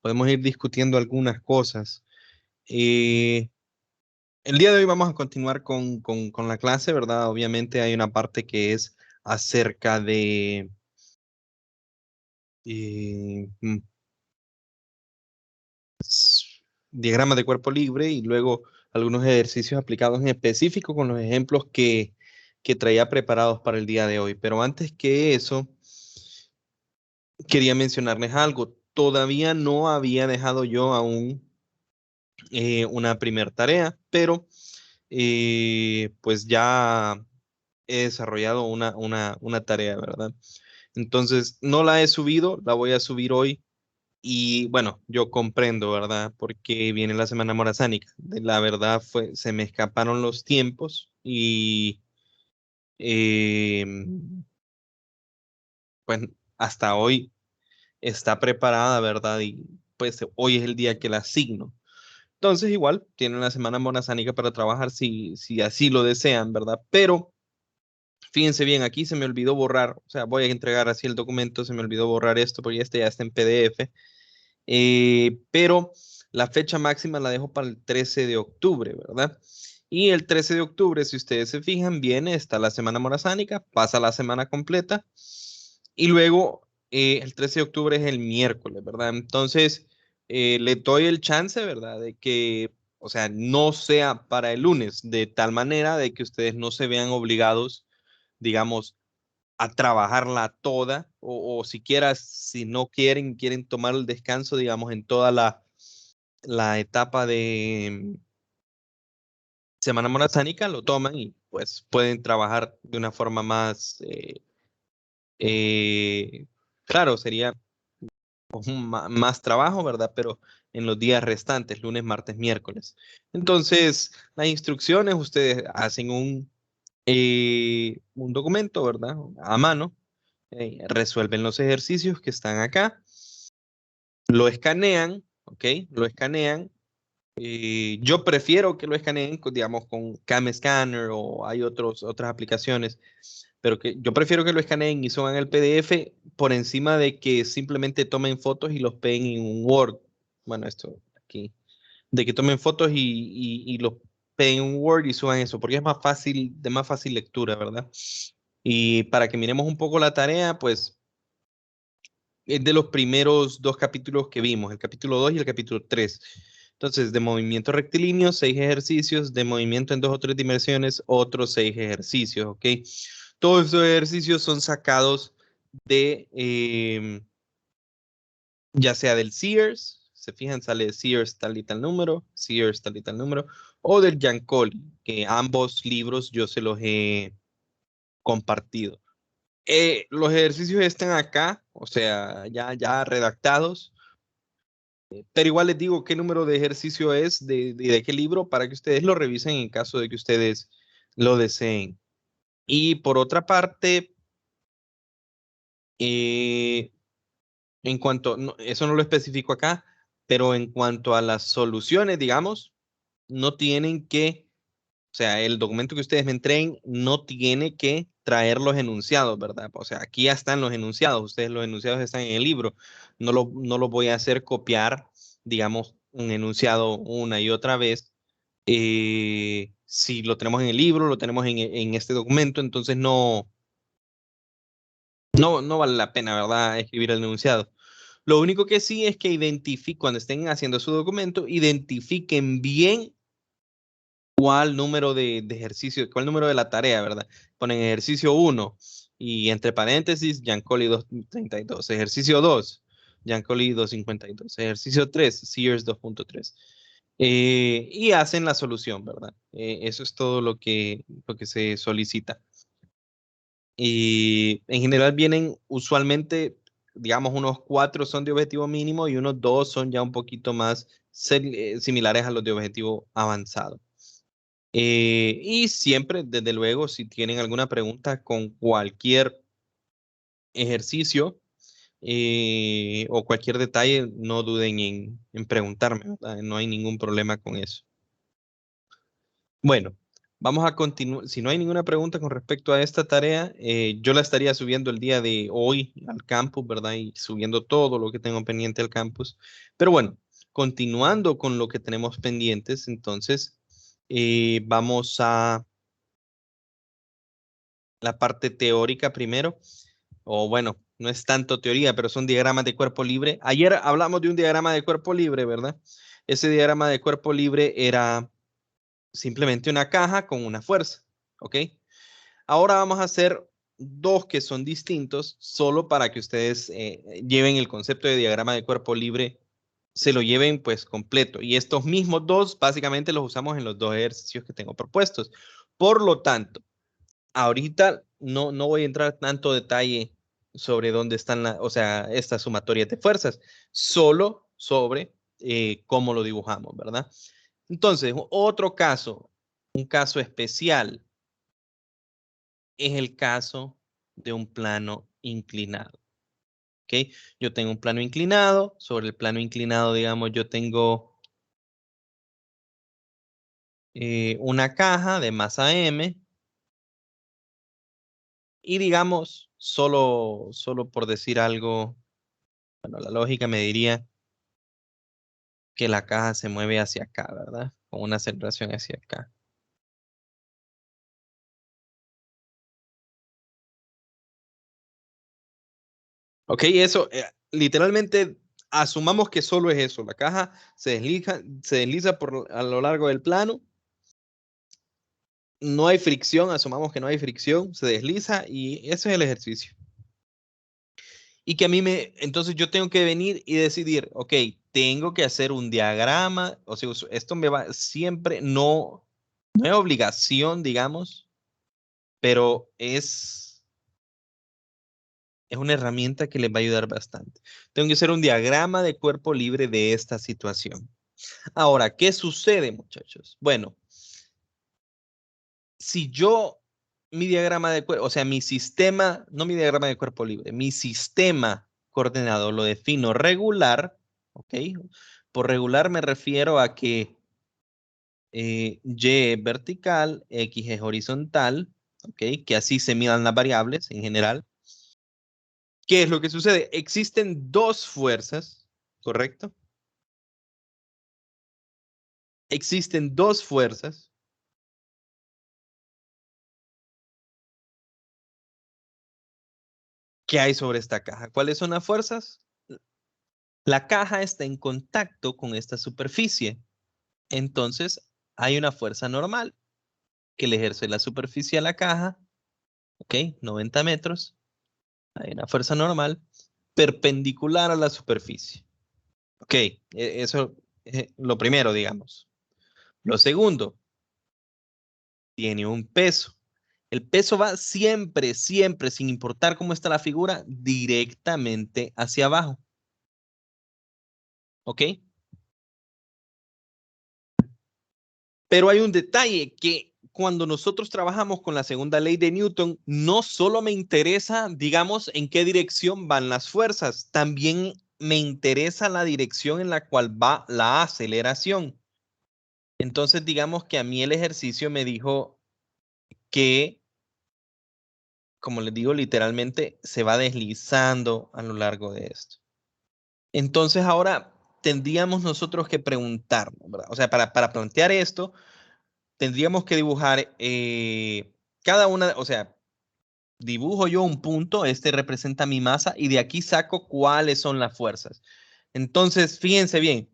podemos ir discutiendo algunas cosas. Eh, el día de hoy vamos a continuar con la clase, ¿verdad? Obviamente hay una parte que es acerca de eh, diagrama de cuerpo libre y luego algunos ejercicios aplicados en específico con los ejemplos que traía preparados para el día de hoy. Pero antes que eso, quería mencionarles algo. Todavía no había dejado yo aún una primer tarea, pero pues ya he desarrollado una tarea, ¿verdad? Entonces, no la he subido, la voy a subir hoy. Y bueno, yo comprendo, ¿verdad? Porque viene la semana morazánica. La verdad se me escaparon los tiempos y eh, pues hasta hoy está preparada, ¿verdad? Y pues hoy es el día que la asigno. Entonces, igual, tienen la semana morazánica para trabajar si así lo desean, ¿verdad? Pero fíjense bien, aquí se me olvidó borrar, o sea, voy a entregar así el documento, se me olvidó borrar esto porque este ya está en PDF. Pero la fecha máxima la dejo para el 13 de octubre, ¿verdad? Y el 13 de octubre, si ustedes se fijan, viene, está la semana morazánica, pasa la semana completa y luego el 13 de octubre es el miércoles, ¿verdad? Entonces, le doy el chance, ¿verdad? De que, o sea, no sea para el lunes, de tal manera de que ustedes no se vean obligados, digamos, a trabajarla toda, o siquiera si no quieren tomar el descanso, digamos, en toda la etapa de Semana Morazánica, lo toman y pues pueden trabajar de una forma más, eh, claro, sería más trabajo, ¿verdad? Pero en los días restantes, lunes, martes, miércoles. Entonces, las instrucciones, ustedes hacen un documento, ¿verdad? A mano, resuelven los ejercicios que están acá, lo escanean, ¿ok? Lo escanean. Yo prefiero que lo escaneen, digamos, con Cam Scanner o hay otras aplicaciones, pero que yo prefiero que lo escaneen y suban el PDF por encima de que simplemente tomen fotos y los peguen en un Word. Bueno, esto aquí, de que tomen fotos y los peguen en un Word y suban eso, porque es más fácil, de más fácil lectura, ¿verdad? Y para que miremos un poco la tarea, pues es de los primeros dos capítulos que vimos, el capítulo 2 y el capítulo 3. Entonces, de movimiento rectilíneo, 6 ejercicios, de movimiento en 2 o 3 dimensiones, otros 6 ejercicios, ¿ok? Todos esos ejercicios son sacados de, ya sea del Sears, se fijan, sale Sears tal y tal número, Sears tal y tal número, o del Giancoli, que ambos libros yo se los he compartido. Los ejercicios están acá, o sea, ya redactados, pero igual les digo qué número de ejercicio es de qué libro para que ustedes lo revisen en caso de que ustedes lo deseen. Y por otra parte, eh, en cuanto, eso no lo especifico acá, pero en cuanto a las soluciones, digamos, no tienen que, o sea, el documento que ustedes me entreguen no tiene que traer los enunciados, ¿verdad? O sea, aquí ya están los enunciados, ustedes los enunciados están en el libro, no lo voy a hacer copiar, digamos, un enunciado una y otra vez. Si lo tenemos en el libro, lo tenemos en este documento, entonces no vale la pena, ¿verdad? Escribir el enunciado. Lo único que sí es que cuando estén haciendo su documento, identifiquen bien cuál número de ejercicio, cuál número de la tarea, ¿verdad? Ponen ejercicio 1 y entre paréntesis, Giancoli 232. Ejercicio 2, Giancoli 252. Ejercicio 3, Sears 2.3. Y hacen la solución, ¿verdad? Eso es todo lo que se solicita. Y en general vienen usualmente, digamos, unos 4 son de objetivo mínimo y unos 2 son ya un poquito más similares a los de objetivo avanzado. Y siempre, desde luego, si tienen alguna pregunta con cualquier ejercicio o cualquier detalle, no duden en preguntarme, ¿verdad? No hay ningún problema con eso. Bueno. Vamos a continuar. Si no hay ninguna pregunta con respecto a esta tarea, yo la estaría subiendo el día de hoy al campus, ¿verdad? Y subiendo todo lo que tengo pendiente al campus. Pero bueno, continuando con lo que tenemos pendientes, entonces vamos a la parte teórica primero. O bueno, no es tanto teoría, pero son diagramas de cuerpo libre. Ayer hablamos de un diagrama de cuerpo libre, ¿verdad? Ese diagrama de cuerpo libre era simplemente una caja con una fuerza, ¿ok? Ahora vamos a hacer dos que son distintos, solo para que ustedes lleven el concepto de diagrama de cuerpo libre, se lo lleven pues completo. Y estos mismos dos básicamente los usamos en los dos ejercicios que tengo propuestos. Por lo tanto, ahorita no voy a entrar tanto detalle sobre dónde están, o sea, estas sumatorias de fuerzas, solo sobre cómo lo dibujamos, ¿verdad? Entonces, otro caso, un caso especial, es el caso de un plano inclinado. ¿Ok? Yo tengo un plano inclinado, sobre el plano inclinado, digamos, yo tengo una caja de masa M y digamos, solo por decir algo, bueno, la lógica me diría que la caja se mueve hacia acá, ¿verdad? Con una aceleración hacia acá. Ok, eso, literalmente, asumamos que solo es eso. La caja se desliza a lo largo del plano. No hay fricción, asumamos que no hay fricción, se desliza y ese es el ejercicio. Y que a mí entonces yo tengo que venir y decidir, ok, tengo que hacer un diagrama, o sea, esto me va siempre, no es obligación, digamos, pero es una herramienta que les va a ayudar bastante. Tengo que hacer un diagrama de cuerpo libre de esta situación. Ahora, ¿qué sucede, muchachos? Bueno, si yo, mi diagrama de cuerpo, o sea, mi sistema, no mi diagrama de cuerpo libre, mi sistema coordenado lo defino regular, ¿ok? Por regular me refiero a que Y es vertical, X es horizontal, ¿ok? Que así se midan las variables en general. ¿Qué es lo que sucede? Existen dos fuerzas, ¿correcto? Existen dos fuerzas que hay sobre esta caja. ¿Cuáles son las fuerzas? La caja está en contacto con esta superficie. Entonces, hay una fuerza normal que le ejerce la superficie a la caja, ¿ok? 90 metros. Hay una fuerza normal perpendicular a la superficie. Ok, eso es lo primero, digamos. Lo segundo, tiene un peso. El peso va siempre, siempre, sin importar cómo está la figura, directamente hacia abajo. ¿Ok? Pero hay un detalle que cuando nosotros trabajamos con la segunda ley de Newton, no solo me interesa, digamos, en qué dirección van las fuerzas, también me interesa la dirección en la cual va la aceleración. Entonces, digamos que a mí el ejercicio me dijo que, como les digo, literalmente se va deslizando a lo largo de esto. Entonces, ahora tendríamos nosotros que preguntarnos, ¿verdad? O sea, para plantear esto, tendríamos que dibujar cada una, o sea, dibujo yo un punto, este representa mi masa y de aquí saco cuáles son las fuerzas. Entonces, fíjense bien,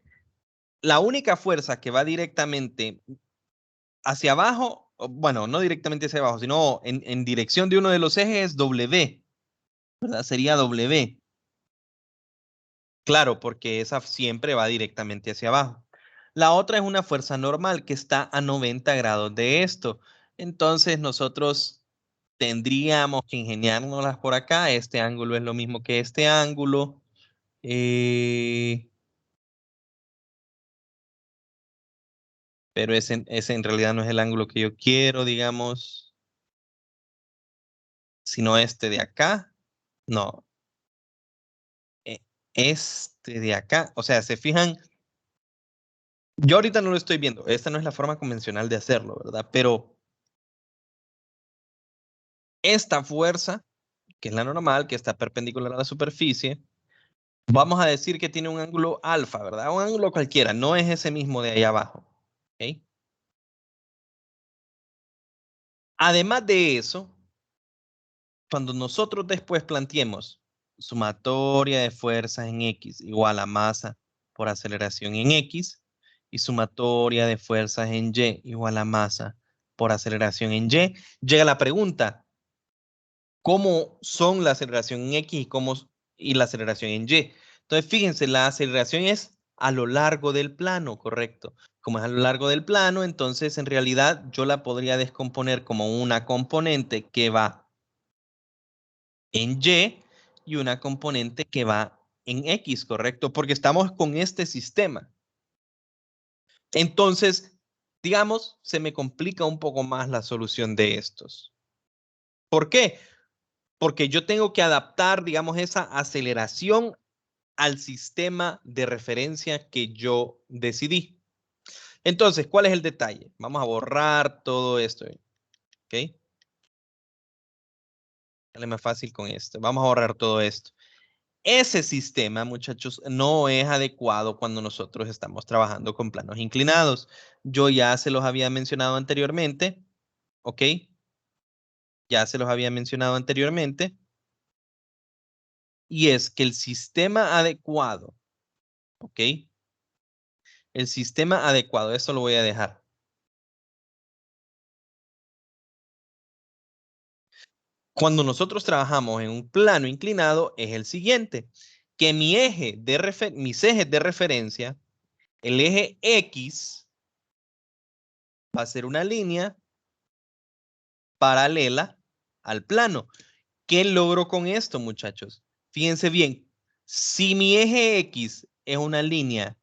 la única fuerza que va directamente hacia abajo, bueno, no directamente hacia abajo, sino en dirección de uno de los ejes es W, ¿verdad? Sería W. Claro, porque esa siempre va directamente hacia abajo. La otra es una fuerza normal que está a 90 grados de esto. Entonces nosotros tendríamos que ingeniárnoslas por acá. Este ángulo es lo mismo que este ángulo. eh, pero ese en realidad no es el ángulo que yo quiero, digamos, sino este de acá. No, e- este de acá. O sea, se fijan, yo ahorita no lo estoy viendo. Esta no es la forma convencional de hacerlo, ¿verdad? Pero esta fuerza, que es la normal, que está perpendicular a la superficie, vamos a decir que tiene un ángulo alfa, ¿verdad? Un ángulo cualquiera, no es ese mismo de ahí abajo. ¿Ok? Además de eso, cuando nosotros después planteemos sumatoria de fuerzas en X igual a masa por aceleración en X y sumatoria de fuerzas en Y igual a masa por aceleración en Y, llega la pregunta, ¿cómo son la aceleración en X y la aceleración en Y? Entonces, fíjense, la aceleración es a lo largo del plano, correcto. Como es a lo largo del plano, entonces en realidad yo la podría descomponer como una componente que va en y una componente que va en X, ¿correcto? Porque estamos con este sistema. Entonces, digamos, se me complica un poco más la solución de estos. ¿Por qué? Porque yo tengo que adaptar, digamos, esa aceleración al sistema de referencia que yo decidí. Entonces, ¿cuál es el detalle? Vamos a borrar todo esto, ¿ok? Dale más fácil con esto. Vamos a borrar todo esto. Ese sistema, muchachos, no es adecuado cuando nosotros estamos trabajando con planos inclinados. Yo ya se los había mencionado anteriormente, ¿ok? Ya se los había mencionado anteriormente. Y es que el sistema adecuado, ¿ok? El sistema adecuado, eso lo voy a dejar. Cuando nosotros trabajamos en un plano inclinado es el siguiente, que mis ejes de referencia, el eje X va a ser una línea paralela al plano. ¿Qué logro con esto, muchachos? Fíjense bien, si mi eje X es una línea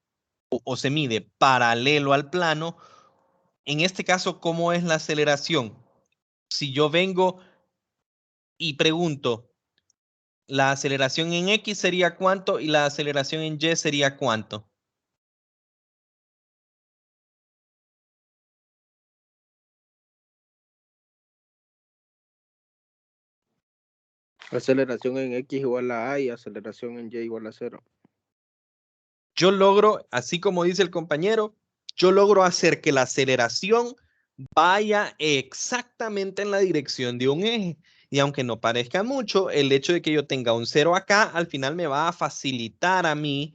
o se mide paralelo al plano, en este caso, ¿cómo es la aceleración? Si yo vengo y pregunto, ¿la aceleración en X sería cuánto y la aceleración en Y sería cuánto? Aceleración en X igual a A y aceleración en Y igual a 0. Yo logro, así como dice el compañero, yo logro hacer que la aceleración vaya exactamente en la dirección de un eje. Y aunque no parezca mucho, el hecho de que yo tenga un 0 acá, al final me va a facilitar a mí,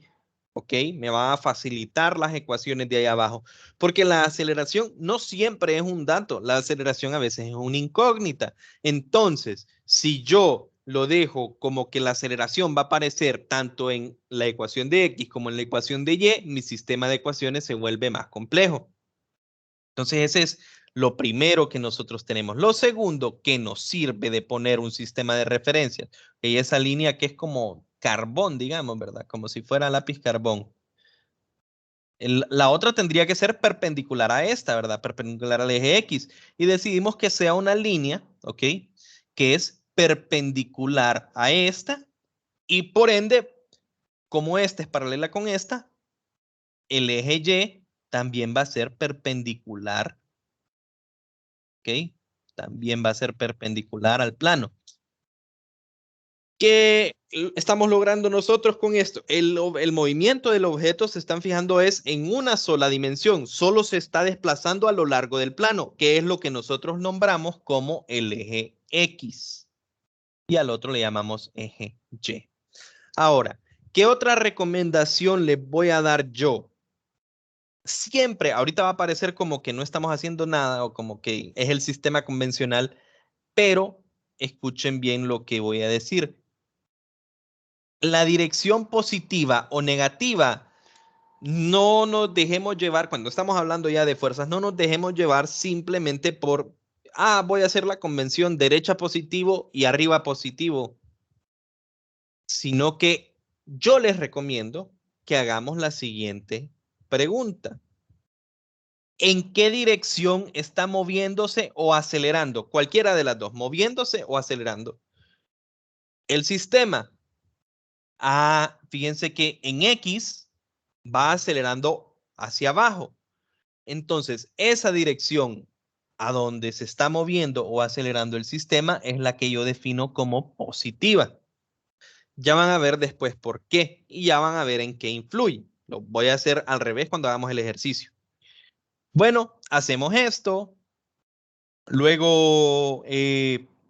¿ok? Me va a facilitar las ecuaciones de ahí abajo. Porque la aceleración no siempre es un dato, la aceleración a veces es una incógnita. Entonces, si yo lo dejo como que la aceleración va a aparecer tanto en la ecuación de X como en la ecuación de Y, mi sistema de ecuaciones se vuelve más complejo. Entonces, ese es lo primero que nosotros tenemos. Lo segundo que nos sirve de poner un sistema de referencias, y esa línea que es como carbón, digamos, ¿verdad? Como si fuera lápiz carbón. La otra tendría que ser perpendicular a esta, ¿verdad? Perpendicular al eje X. Y decidimos que sea una línea, ¿ok? Que es perpendicular a esta. Y por ende, como esta es paralela con esta, el eje Y también va a ser perpendicular, ¿ok? También va a ser perpendicular al plano. ¿Qué estamos logrando nosotros con esto? El movimiento del objeto, se están fijando, es en una sola dimensión, solo se está desplazando a lo largo del plano, que es lo que nosotros nombramos como el eje X. Y al otro le llamamos eje Y. Ahora, ¿qué otra recomendación les voy a dar yo? Siempre, ahorita va a parecer como que no estamos haciendo nada o como que es el sistema convencional, pero escuchen bien lo que voy a decir. La dirección positiva o negativa, no nos dejemos llevar, cuando estamos hablando ya de fuerzas, no nos dejemos llevar simplemente por, voy a hacer la convención derecha positivo y arriba positivo, sino que yo les recomiendo que hagamos la siguiente pregunta. ¿En qué dirección está moviéndose o acelerando? Cualquiera de las dos, moviéndose o acelerando. El sistema. Fíjense que en X va acelerando hacia abajo. Entonces, esa dirección a donde se está moviendo o acelerando el sistema es la que yo defino como positiva. Ya van a ver después por qué y ya van a ver en qué influye. Lo voy a hacer al revés cuando hagamos el ejercicio. Bueno, hacemos esto. Luego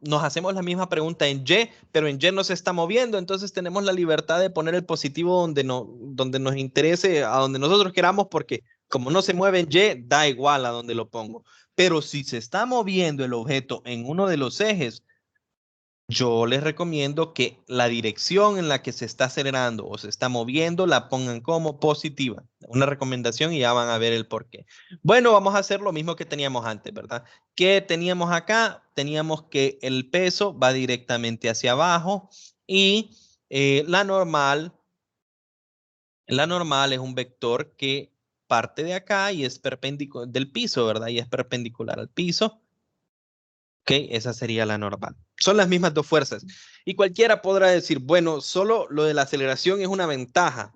nos hacemos la misma pregunta en Y, pero en Y no se está moviendo, entonces tenemos la libertad de poner el positivo donde nos interese, a donde nosotros queramos, porque como no se mueve en Y, da igual a donde lo pongo. Pero si se está moviendo el objeto en uno de los ejes, yo les recomiendo que la dirección en la que se está acelerando o se está moviendo la pongan como positiva. Una recomendación y ya van a ver el por qué. Bueno, vamos a hacer lo mismo que teníamos antes, ¿verdad? ¿Qué teníamos acá? Teníamos que el peso va directamente hacia abajo y la normal es un vector que parte de acá y es perpendicular del piso, ¿verdad? Y es perpendicular al piso. Ok, esa sería la normal. Son las mismas dos fuerzas. Y cualquiera podrá decir, bueno, solo lo de la aceleración es una ventaja.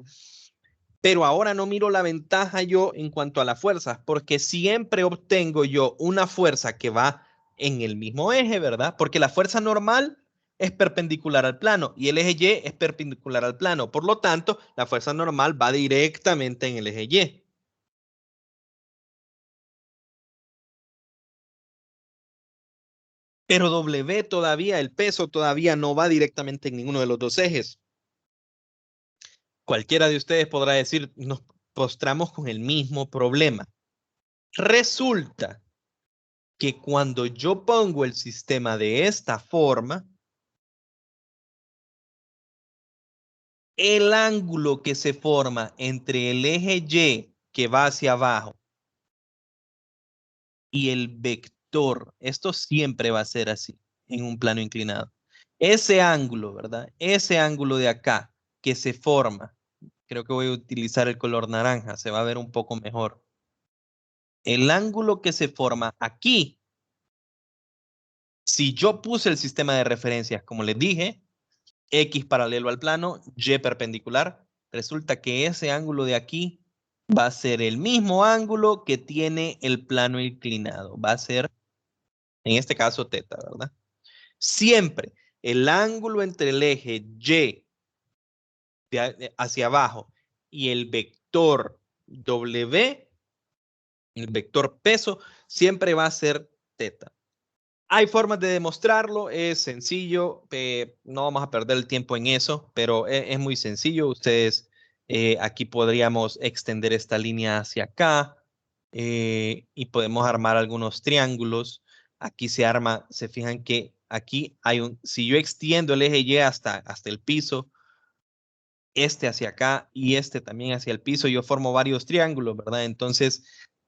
Pero ahora no miro la ventaja yo en cuanto a las fuerzas, porque siempre obtengo yo una fuerza que va en el mismo eje, ¿verdad? Porque la fuerza normal es perpendicular al plano y el eje Y es perpendicular al plano. Por lo tanto, la fuerza normal va directamente en el eje Y. Pero W todavía, el peso todavía no va directamente en ninguno de los dos ejes. Cualquiera de ustedes podrá decir, nos postramos con el mismo problema. Resulta que cuando yo pongo el sistema de esta forma, el ángulo que se forma entre el eje Y que va hacia abajo y el vector, esto siempre va a ser así en un plano inclinado. Ese ángulo, ¿verdad? Ese ángulo de acá que se forma, creo que voy a utilizar el color naranja, se va a ver un poco mejor. El ángulo que se forma aquí, si yo puse el sistema de referencias, como les dije, X paralelo al plano, Y perpendicular, resulta que ese ángulo de aquí va a ser el mismo ángulo que tiene el plano inclinado. Va a ser, en este caso, teta, ¿verdad? Siempre el ángulo entre el eje Y hacia abajo y el vector W, el vector peso, siempre va a ser teta. Hay formas de demostrarlo, es sencillo, no vamos a perder el tiempo en eso, pero es muy sencillo. Ustedes aquí podríamos extender esta línea hacia acá y podemos armar algunos triángulos. Aquí se arma, se fijan que aquí hay si yo extiendo el eje Y hasta el piso, este hacia acá y este también hacia el piso, yo formo varios triángulos, ¿verdad? Entonces,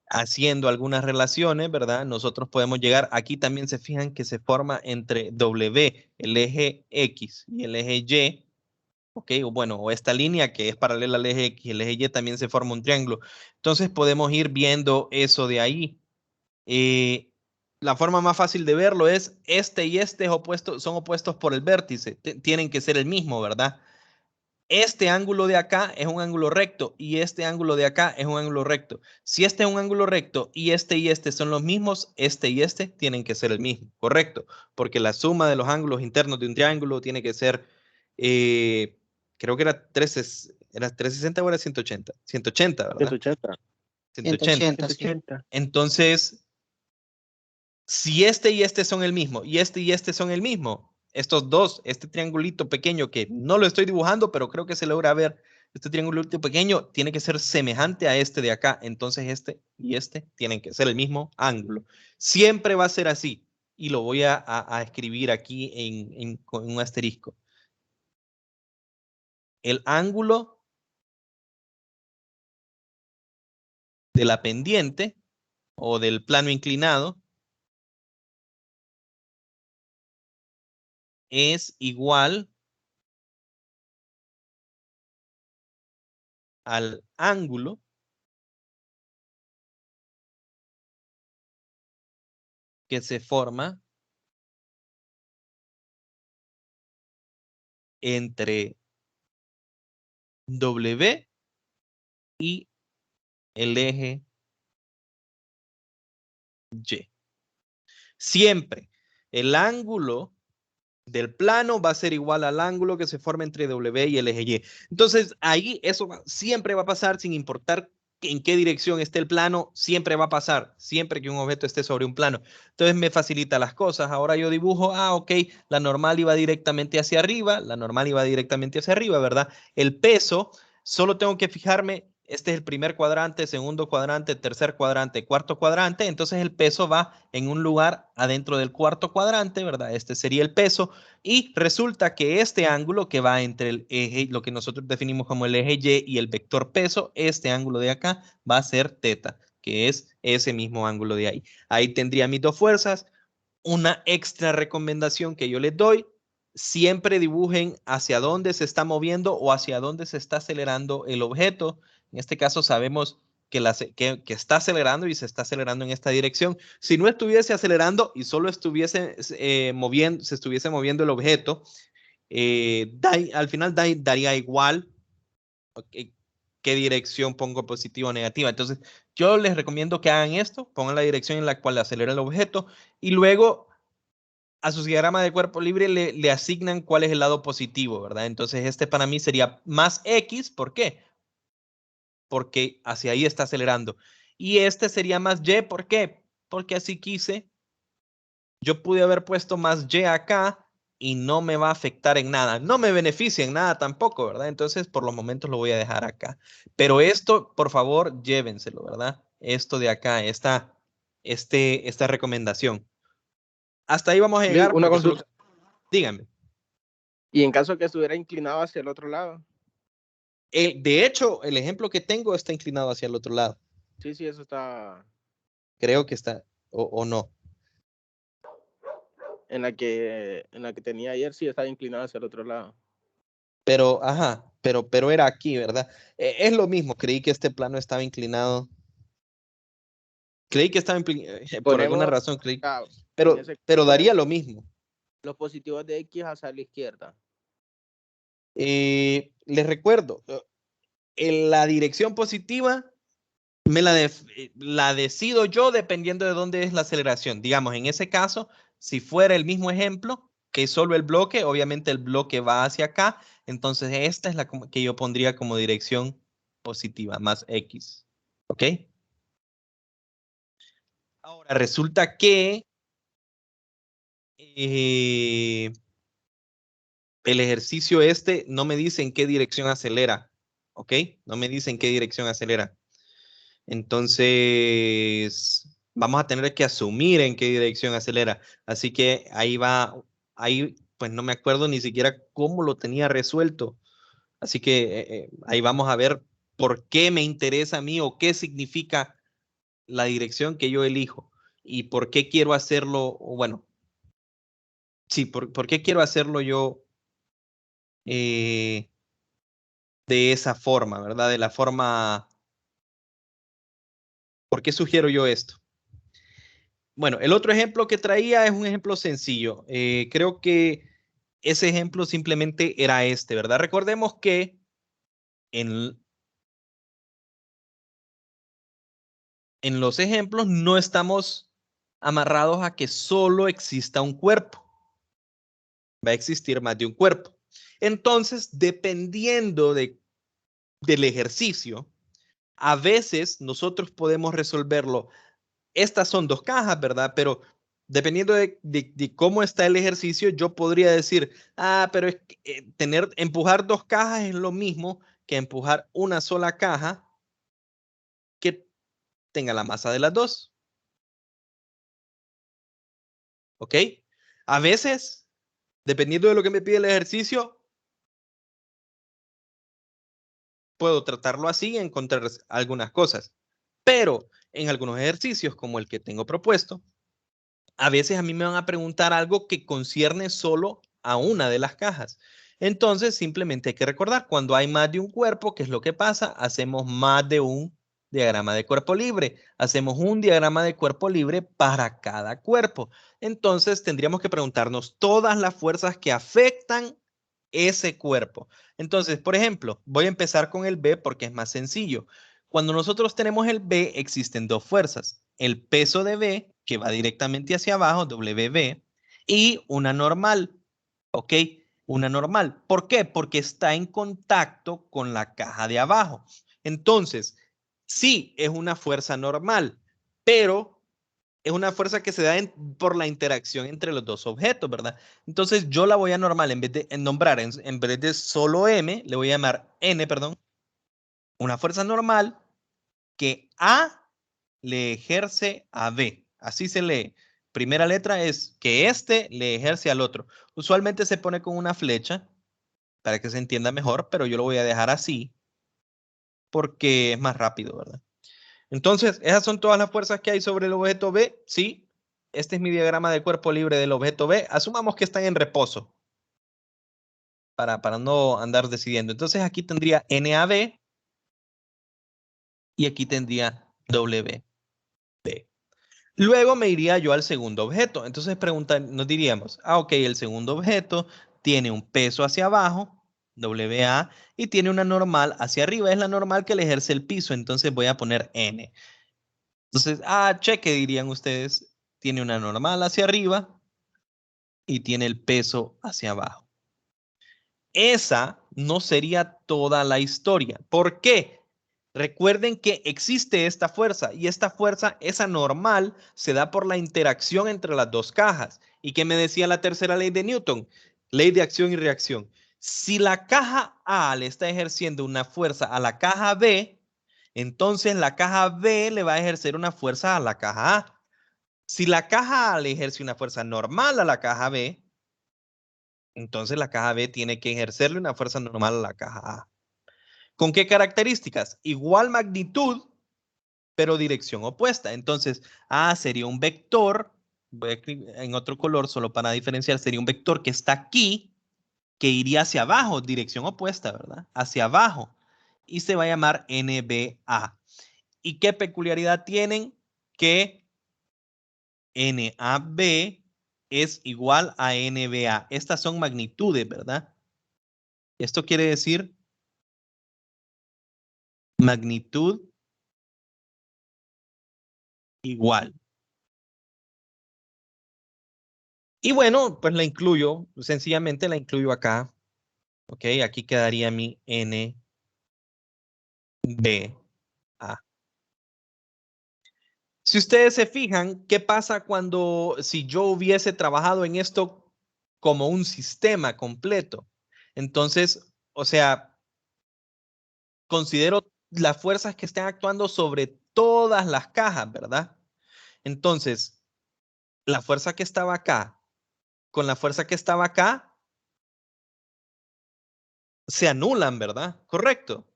haciendo algunas relaciones, ¿verdad? Nosotros podemos llegar, aquí también se fijan que se forma entre W, el eje X y el eje Y, ¿ok? O bueno, o esta línea que es paralela al eje X y el eje Y también se forma un triángulo. Entonces, podemos ir viendo eso de ahí. La forma más fácil de verlo es este y este son opuestos por el vértice, tienen que ser el mismo, ¿verdad? Este ángulo de acá es un ángulo recto y este ángulo de acá es un ángulo recto. Si este es un ángulo recto y este son los mismos, este y este tienen que ser el mismo, correcto, porque la suma de los ángulos internos de un triángulo tiene que ser, creo que era 360 o era 180, 180, ¿verdad? 180. 180. 180, sí. 180. Entonces, si este y este son el mismo y este son el mismo, estos dos, este triangulito pequeño que no lo estoy dibujando, pero creo que se logra ver, este triangulito pequeño tiene que ser semejante a este de acá. Entonces este y este tienen que ser el mismo ángulo. Siempre va a ser así y lo voy a escribir aquí con un asterisco. El ángulo de la pendiente o del plano inclinado es igual al ángulo que se forma entre W y el eje Y. Siempre el ángulo del plano va a ser igual al ángulo que se forma entre W y el eje Y. Entonces, ahí eso siempre va a pasar sin importar en qué dirección esté el plano, siempre va a pasar, siempre que un objeto esté sobre un plano. Entonces me facilita las cosas. Ahora yo dibujo, ok, la normal iba directamente hacia arriba, ¿verdad? El peso, solo tengo que fijarme, este es el primer cuadrante, segundo cuadrante, tercer cuadrante, cuarto cuadrante. Entonces el peso va en un lugar adentro del cuarto cuadrante, ¿verdad? Este sería el peso. Y resulta que este ángulo que va entre el eje, lo que nosotros definimos como el eje Y y el vector peso, este ángulo de acá va a ser teta, que es ese mismo ángulo de ahí. Ahí tendría mis dos fuerzas. Una extra recomendación que yo les doy, siempre dibujen hacia dónde se está moviendo o hacia dónde se está acelerando el objeto. En este caso sabemos que está acelerando y se está acelerando en esta dirección. Si no estuviese acelerando y solo estuviese se estuviese moviendo el objeto, al final daría igual qué dirección pongo positiva o negativa. Entonces, yo les recomiendo que hagan esto, pongan la dirección en la cual acelera el objeto y luego a su diagrama de cuerpo libre le asignan cuál es el lado positivo, ¿verdad? Entonces, este para mí sería más X. ¿Por qué? Porque hacia ahí está acelerando. Y este sería más Y. ¿Por qué? Porque así quise. Yo pude haber puesto más Y acá y no me va a afectar en nada. No me beneficia en nada tampoco, ¿verdad? Entonces, por los momentos lo voy a dejar acá. Pero esto, por favor, llévenselo, ¿verdad? Esto de acá, esta recomendación. Hasta ahí vamos a Luis, llegar una porque solo... consulta. Díganme. Y en caso que estuviera inclinado hacia el otro lado. De hecho, el ejemplo que tengo está inclinado hacia el otro lado. Sí, sí, eso está. Creo que está, o no. En la que tenía ayer, sí estaba inclinado hacia el otro lado. Pero, ajá, pero era aquí, ¿verdad? Es lo mismo, creí que este plano estaba inclinado. Creí que estaba por alguna Ponemos, razón, creí. en ese Pero ponemos daría lo mismo. los positivos de X hacia la izquierda. Les recuerdo, en la dirección positiva la decido yo dependiendo de dónde es la aceleración. Digamos, en ese caso, si fuera el mismo ejemplo, que solo el bloque, obviamente el bloque va hacia acá, entonces esta es la que yo pondría como dirección positiva, más X. ¿Ok? Ahora, resulta que el ejercicio este no me dice en qué dirección acelera. ¿Ok? No me dice en qué dirección acelera. Entonces, vamos a tener que asumir en qué dirección acelera. Así que ahí va, ahí pues no me acuerdo ni siquiera cómo lo tenía resuelto. Así que ahí vamos a ver por qué me interesa a mí o qué significa la dirección que yo elijo y por qué quiero hacerlo, o bueno, sí, por qué quiero hacerlo yo eh, de esa forma, ¿verdad? De la forma, ¿por qué sugiero yo esto? Bueno, el otro ejemplo que traía es un ejemplo sencillo. Creo que ese ejemplo simplemente era este, ¿verdad? Recordemos que en, en los ejemplos no estamos amarrados a que solo exista un cuerpo. Va a existir más de un cuerpo. Entonces, dependiendo del ejercicio, a veces nosotros podemos resolverlo. Estas son dos cajas, ¿verdad? Pero dependiendo de cómo está el ejercicio, yo podría decir, pero es que, empujar dos cajas es lo mismo que empujar una sola caja que tenga la masa de las dos. ¿Ok? A veces, dependiendo de lo que me pide el ejercicio, puedo tratarlo así y encontrar algunas cosas. Pero en algunos ejercicios, como el que tengo propuesto, a veces a mí me van a preguntar algo que concierne solo a una de las cajas. Entonces, simplemente hay que recordar, cuando hay más de un cuerpo, ¿qué es lo que pasa? Hacemos más de un diagrama de cuerpo libre. Hacemos un diagrama de cuerpo libre para cada cuerpo. Entonces, tendríamos que preguntarnos todas las fuerzas que afectan ese cuerpo. Entonces, por ejemplo, voy a empezar con el B porque es más sencillo. Cuando nosotros tenemos el B, existen dos fuerzas. El peso de B que va directamente hacia abajo, WB, y una normal, ¿ok? Una normal. ¿Por qué? Porque está en contacto con la caja de abajo. Entonces, sí, es una fuerza normal, pero es una fuerza que se da por la interacción entre los dos objetos, ¿verdad? Entonces, yo la voy a normal, en vez de nombrar, en vez de solo M, le voy a llamar N, perdón, una fuerza normal que A le ejerce a B. Así se lee. Primera letra es que este le ejerce al otro. Usualmente se pone con una flecha para que se entienda mejor, pero yo lo voy a dejar así porque es más rápido, ¿verdad? Entonces, esas son todas las fuerzas que hay sobre el objeto B. Sí, este es mi diagrama del cuerpo libre del objeto B. Asumamos que están en reposo para no andar decidiendo. Entonces, aquí tendría NAB y aquí tendría WB. Luego me iría yo al segundo objeto. Entonces nos diríamos, ok, el segundo objeto tiene un peso hacia abajo, WA, y tiene una normal hacia arriba. Es la normal que le ejerce el piso, entonces voy a poner N. Entonces, cheque, dirían ustedes, tiene una normal hacia arriba y tiene el peso hacia abajo. Esa no sería toda la historia. ¿Por qué? Recuerden que existe esta fuerza y esta fuerza, esa normal, se da por la interacción entre las dos cajas. ¿Y qué me decía la tercera ley de Newton? Ley de acción y reacción. Si la caja A le está ejerciendo una fuerza a la caja B, entonces la caja B le va a ejercer una fuerza a la caja A. Si la caja A le ejerce una fuerza normal a la caja B, entonces la caja B tiene que ejercerle una fuerza normal a la caja A. ¿Con qué características? Igual magnitud, pero dirección opuesta. Entonces, A sería un vector, voy a escribir en otro color solo para diferenciar, sería un vector que está aquí, que iría hacia abajo, dirección opuesta, ¿verdad? Hacia abajo. Y se va a llamar NBA. ¿Y qué peculiaridad tienen? Que NAB es igual a NBA. Estas son magnitudes, ¿verdad? Esto quiere decir magnitud igual. Y bueno, pues la incluyo, sencillamente la incluyo acá. Ok, aquí quedaría mi NBA. Si ustedes se fijan, ¿qué pasa si yo hubiese trabajado en esto como un sistema completo? Entonces, o sea, considero las fuerzas que están actuando sobre todas las cajas, ¿verdad? Entonces, la fuerza que estaba acá con la fuerza que estaba acá se anulan, ¿verdad? Correcto.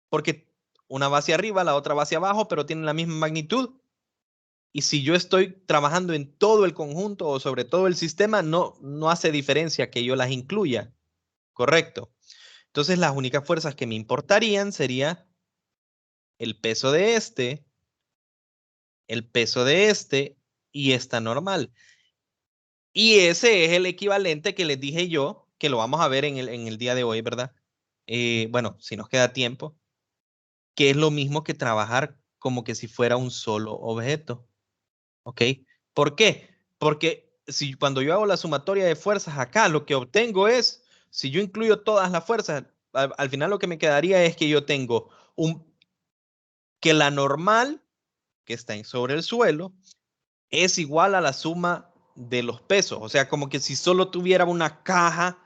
Porque una va hacia arriba, la otra va hacia abajo, pero tienen la misma magnitud. Y si yo estoy trabajando en todo el conjunto o sobre todo el sistema, no hace diferencia que yo las incluya. Correcto. Entonces, las únicas fuerzas que me importarían sería el peso de este, el peso de este y esta normal. Y ese es el equivalente que les dije yo, que lo vamos a ver en el día de hoy, ¿verdad? Bueno, si nos queda tiempo, que es lo mismo que trabajar como que si fuera un solo objeto. ¿Ok? ¿Por qué? Porque si cuando yo hago la sumatoria de fuerzas acá, lo que obtengo es, si yo incluyo todas las fuerzas, al final lo que me quedaría es que yo tengo que la normal que está sobre el suelo es igual a la suma de los pesos. O sea, como que si solo tuviera una caja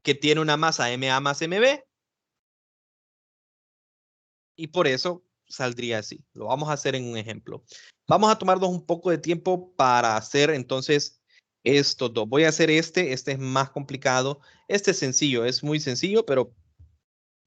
que tiene una masa MA más MB, y por eso saldría así. Lo vamos a hacer en un ejemplo. Vamos a tomarnos un poco de tiempo para hacer entonces estos dos. Voy a hacer este es más complicado. Este es sencillo, es muy sencillo, pero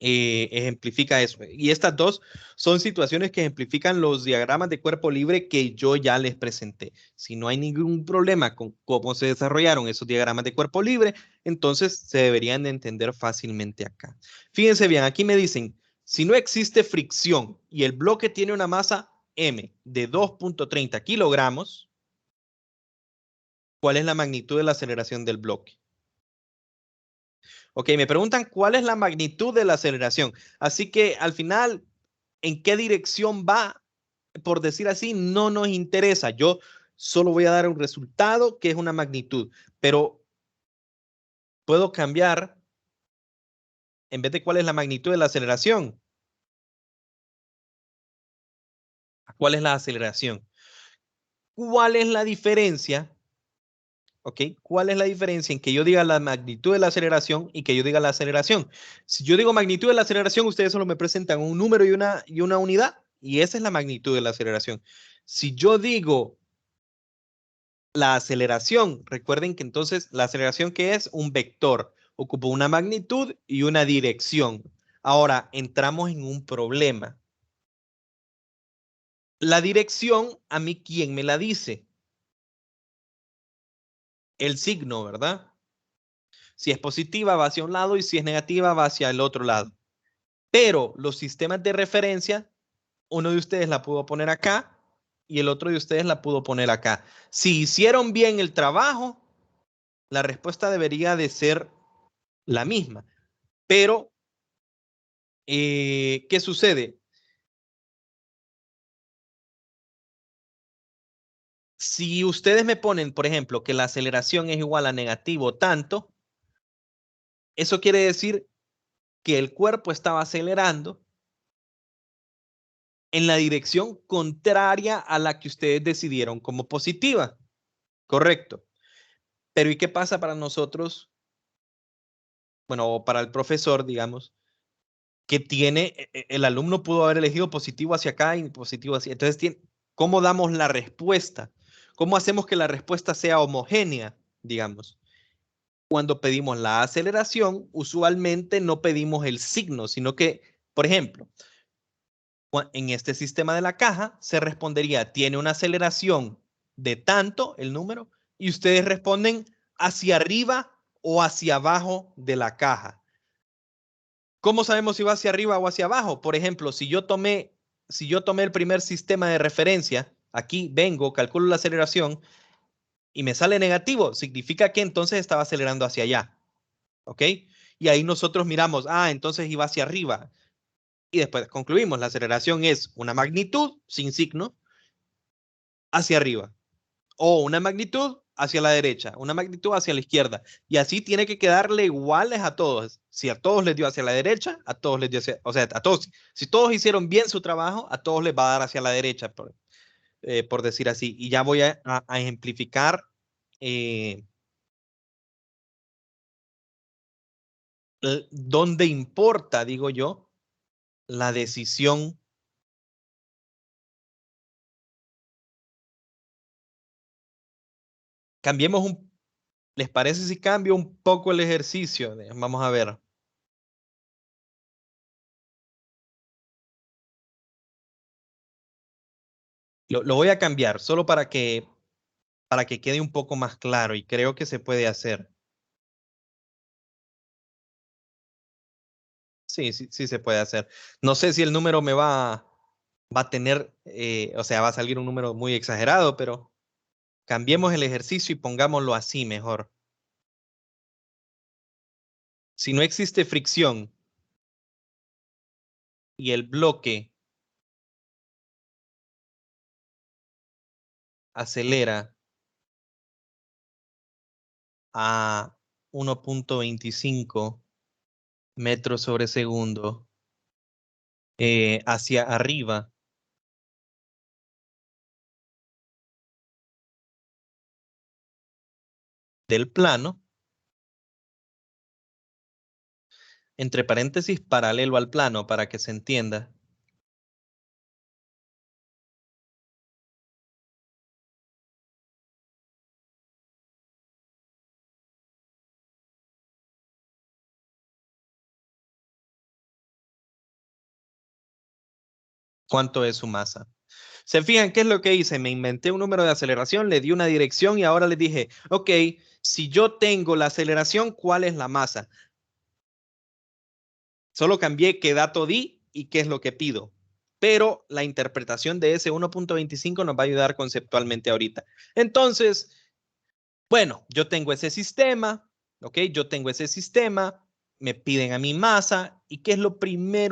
ejemplifica eso. Y estas dos son situaciones que ejemplifican los diagramas de cuerpo libre que yo ya les presenté. Si no hay ningún problema con cómo se desarrollaron esos diagramas de cuerpo libre, entonces se deberían de entender fácilmente acá. Fíjense bien, aquí me dicen, si no existe fricción y el bloque tiene una masa M de 2.30 kilogramos, ¿cuál es la magnitud de la aceleración del bloque? Ok, me preguntan cuál es la magnitud de la aceleración. Así que al final, ¿en qué dirección va por decir así, no nos interesa. Yo solo voy a dar un resultado que es una magnitud, pero puedo cambiar en vez de cuál es la magnitud de la aceleración, cuál es la aceleración. ¿Cuál es la diferencia? ¿Ok? ¿Cuál es la diferencia en que yo diga la magnitud de la aceleración y que yo diga la aceleración? Si yo digo magnitud de la aceleración, ustedes solo me presentan un número y una unidad, y esa es la magnitud de la aceleración. Si yo digo la aceleración, recuerden que entonces la aceleración que es un vector, ocupa una magnitud y una dirección. Ahora entramos en un problema. La dirección, a mí, ¿quién me la dice? El signo, ¿verdad? Si es positiva, va hacia un lado y si es negativa, va hacia el otro lado. Pero los sistemas de referencia, uno de ustedes la pudo poner acá y el otro de ustedes la pudo poner acá. Si hicieron bien el trabajo, la respuesta debería de ser la misma. Pero, ¿qué sucede? Si ustedes me ponen, por ejemplo, que la aceleración es igual a negativo tanto, eso quiere decir que el cuerpo estaba acelerando en la dirección contraria a la que ustedes decidieron como positiva. Correcto. Pero ¿y qué pasa para nosotros? Bueno, o para el profesor, digamos, que tiene, el alumno pudo haber elegido positivo hacia acá y positivo hacia. Entonces, ¿cómo damos la respuesta? ¿Cómo hacemos que la respuesta sea homogénea, digamos? Cuando pedimos la aceleración, usualmente no pedimos el signo, sino que, por ejemplo, en este sistema de la caja se respondería, tiene una aceleración de tanto el número, y ustedes responden hacia arriba o hacia abajo de la caja. ¿Cómo sabemos si va hacia arriba o hacia abajo? Por ejemplo, si yo tomé el primer sistema de referencia, aquí vengo, calculo la aceleración y me sale negativo, significa que entonces estaba acelerando hacia allá. ¿Ok? Y ahí nosotros miramos, entonces iba hacia arriba. Y después concluimos, la aceleración es una magnitud sin signo hacia arriba. O una magnitud hacia la derecha, una magnitud hacia la izquierda. Y así tiene que quedarle iguales a todos. Si a todos les dio hacia la derecha, a todos les dio hacia, o sea, a todos, si todos hicieron bien su trabajo, a todos les va a dar hacia la derecha, por decir así. Y ya voy a ejemplificar eh, dónde importa, digo yo, la decisión. Cambiemos ¿les parece si cambio un poco el ejercicio? Vamos a ver. Lo voy a cambiar solo para que quede un poco más claro y creo que se puede hacer. Sí, sí, sí se puede hacer. No sé si el número va a tener, o sea, va a salir un número muy exagerado, pero cambiemos el ejercicio y pongámoslo así mejor. Si no existe fricción y el bloque acelera a 1.25 metros sobre segundo hacia arriba del plano, entre paréntesis, paralelo al plano para que se entienda. ¿Cuánto es su masa? ¿Se fijan qué es lo que hice? Me inventé un número de aceleración, le di una dirección y ahora le dije, ok, si yo tengo la aceleración, ¿cuál es la masa? Solo cambié qué dato di y qué es lo que pido. Pero la interpretación de ese 1.25 nos va a ayudar conceptualmente ahorita. Entonces, bueno, yo tengo ese sistema, ¿ok? Yo tengo ese sistema, me piden a mi masa y ¿qué es lo primero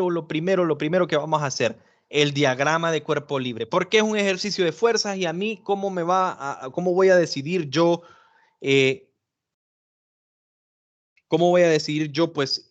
que vamos a hacer? el diagrama de cuerpo libre. Porque es un ejercicio de fuerzas y a mí, ¿cómo voy a decidir yo? ¿Cómo voy a decidir yo, pues,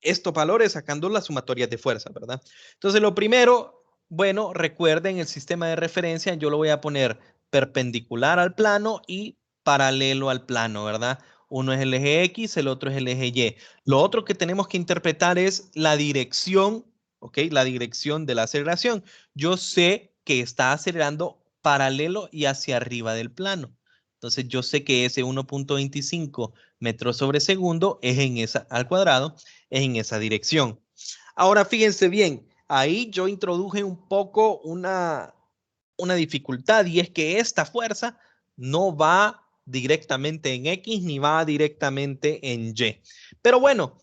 estos valores sacando las sumatorias de fuerza, ¿verdad? Entonces, lo primero, bueno, recuerden el sistema de referencia, yo lo voy a poner perpendicular al plano y paralelo al plano, ¿verdad? Uno es el eje X, el otro es el eje Y. Lo otro que tenemos que interpretar es la dirección, ¿ok? La dirección de la aceleración. Yo sé que está acelerando paralelo y hacia arriba del plano. Entonces, yo sé que ese 1.25 metros sobre segundo es en esa, al cuadrado, es en esa dirección. Ahora, fíjense bien, ahí yo introduje un poco una dificultad y es que esta fuerza no va directamente en X ni va directamente en Y. Pero bueno,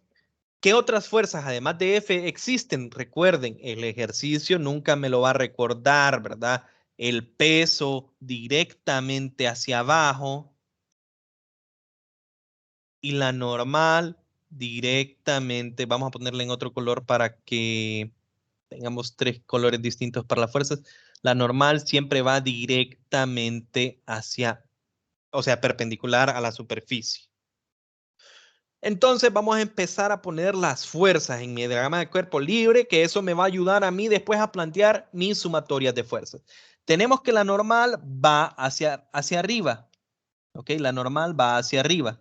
¿qué otras fuerzas además de F existen? Recuerden, el ejercicio nunca me lo va a recordar, ¿verdad? El peso directamente hacia abajo y la normal directamente, vamos a ponerle en otro color para que tengamos tres colores distintos para las fuerzas. La normal siempre va directamente hacia, o sea, perpendicular a la superficie. Entonces vamos a empezar a poner las fuerzas en mi diagrama de cuerpo libre, que eso me va a ayudar a mí después a plantear mis sumatorias de fuerzas. Tenemos que la normal va hacia arriba, ¿ok? La normal va hacia arriba.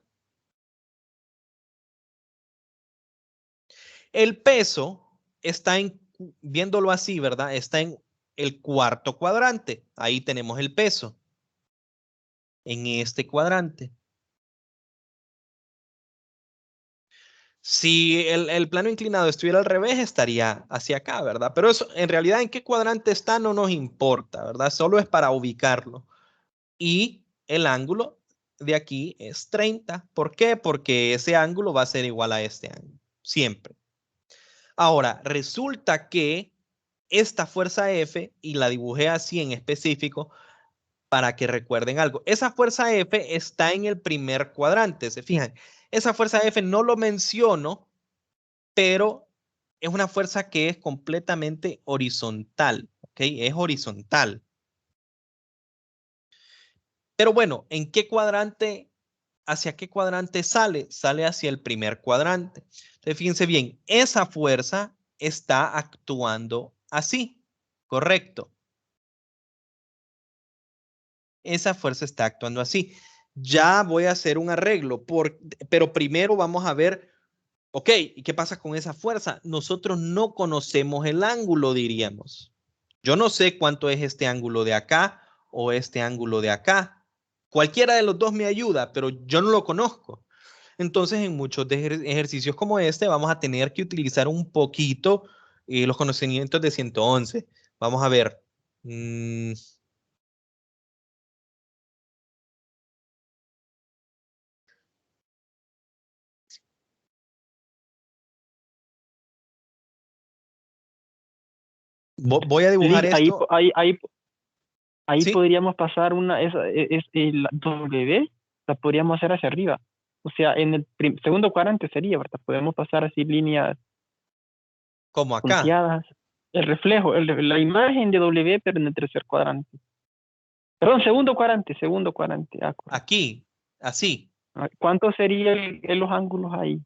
El peso está viéndolo así, ¿verdad? Está en el cuarto cuadrante. Ahí tenemos el peso. En este cuadrante. Si el plano inclinado estuviera al revés, estaría hacia acá, ¿verdad? Pero eso, en realidad, en qué cuadrante está no nos importa, ¿verdad? Solo es para ubicarlo. Y el ángulo de aquí es 30. ¿Por qué? Porque ese ángulo va a ser igual a este ángulo, siempre. Ahora, resulta que esta fuerza F, y la dibujé así en específico, para que recuerden algo. Esa fuerza F está en el primer cuadrante, ¿se fijan? Esa fuerza F no lo menciono, pero es una fuerza que es completamente horizontal, ¿ok? Es horizontal. Pero bueno, ¿en qué cuadrante, hacia qué cuadrante sale? Sale hacia el primer cuadrante. Entonces, fíjense bien, esa fuerza está actuando así, correcto. Esa fuerza está actuando así. Ya voy a hacer un arreglo, pero primero vamos a ver, ok, ¿y qué pasa con esa fuerza? Nosotros no conocemos el ángulo, diríamos. Yo no sé cuánto es este ángulo de acá o este ángulo de acá. Cualquiera de los dos me ayuda, pero yo no lo conozco. Entonces, en muchos ejercicios como este, vamos a tener que utilizar un poquito los conocimientos de 111. Vamos a ver. Voy a dibujar Lick, esto. ahí Sí, podríamos pasar el W, la podríamos hacer hacia arriba. O sea, en el segundo cuadrante sería, ¿verdad? Podemos pasar así líneas como acá. punteadas. El reflejo, la imagen de W, pero en el tercer cuadrante. Perdón, segundo cuadrante. Ah, correcto. Aquí, así. ¿Cuánto sería los ángulos ahí?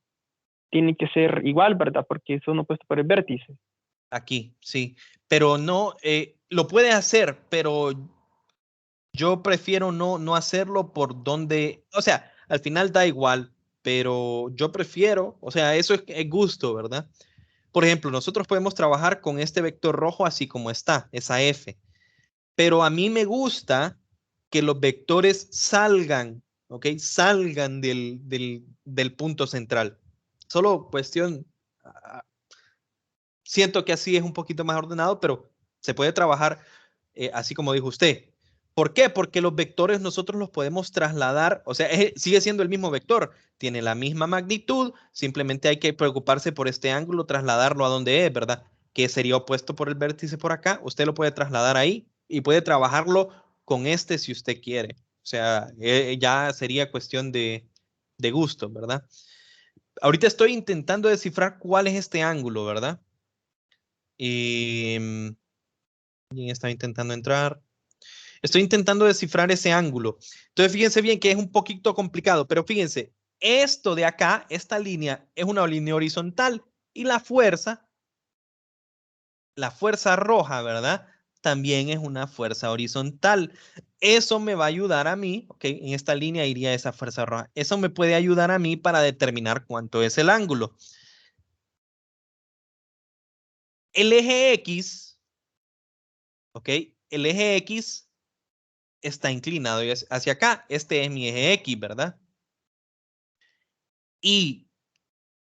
Tiene que ser igual, ¿verdad? Porque son opuestos por el vértice. Aquí, sí. Pero no, lo puede hacer, pero yo prefiero no hacerlo por donde, o sea, al final da igual, pero yo prefiero, o sea, eso es gusto, ¿verdad? Por ejemplo, nosotros podemos trabajar con este vector rojo así como está, esa F, pero a mí me gusta que los vectores salgan, ¿ok? Salgan del punto central. Solo cuestión, siento que así es un poquito más ordenado, pero se puede trabajar así como dijo usted. ¿Por qué? Porque los vectores nosotros los podemos trasladar, o sea, sigue siendo el mismo vector, tiene la misma magnitud, simplemente hay que preocuparse por este ángulo, trasladarlo a donde es, ¿verdad? Que sería opuesto por el vértice por acá, usted lo puede trasladar ahí y puede trabajarlo con este si usted quiere. O sea, ya sería cuestión de gusto, ¿verdad? Ahorita estoy intentando descifrar cuál es este ángulo, ¿verdad? Y estaba intentando entrar. Estoy intentando descifrar ese ángulo. Entonces, fíjense bien que es un poquito complicado, pero fíjense, esto de acá, esta línea, es una línea horizontal y la fuerza roja, ¿verdad? También es una fuerza horizontal. Eso me va a ayudar a mí, ¿ok? En esta línea iría esa fuerza roja. Eso me puede ayudar a mí para determinar cuánto es el ángulo. El eje X, ¿ok? El eje X está inclinado hacia acá. Este es mi eje X, ¿verdad? Y